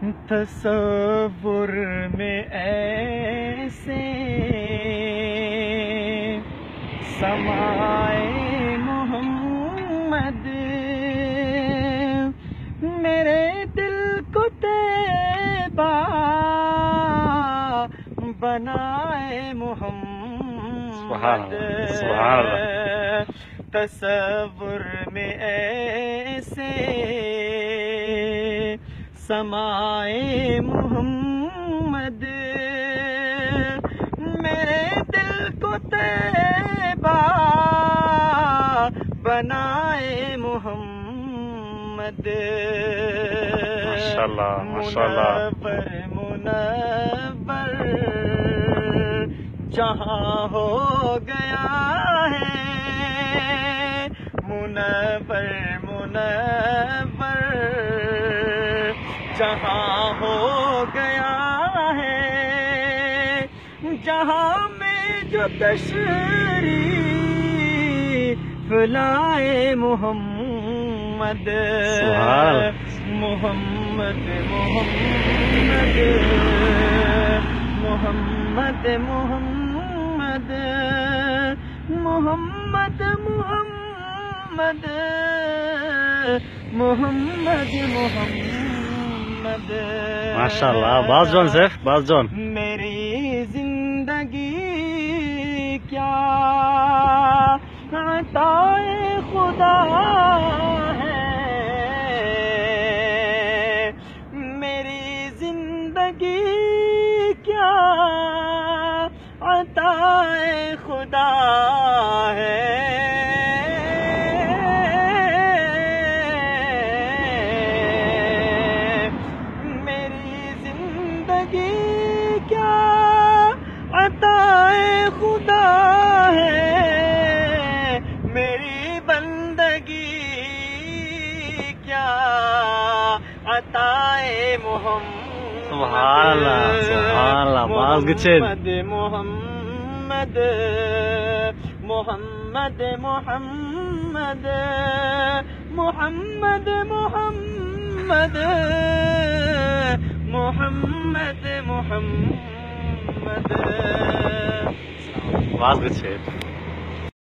تصور میں ایسے سمائے محمد میرے دل کو طیبہ بنائے محمد تصور میں ایسے سمائے محمد میرے دل کو طیبہ بنائے محمد ماشاءاللہ ماشاءاللہ منور جہاں ہو گیا ہے منور جہاں ہو گیا ہے جہاں میں جو تشریف لائے محمد محمد محمد محمد محمد محمد محمد محمد محمد ماشاءاللہ باز جان سیف باز جان میری زندگی کیا عطائے خدا ہے میری زندگی کیا عطائے خدا ہے کیا عطائے خدا ہے میری بندگی کیا عطائے محمد سبحان اللہ باز گچھے محمد محمد محمد محمد محمد محمد محمد باز گچھے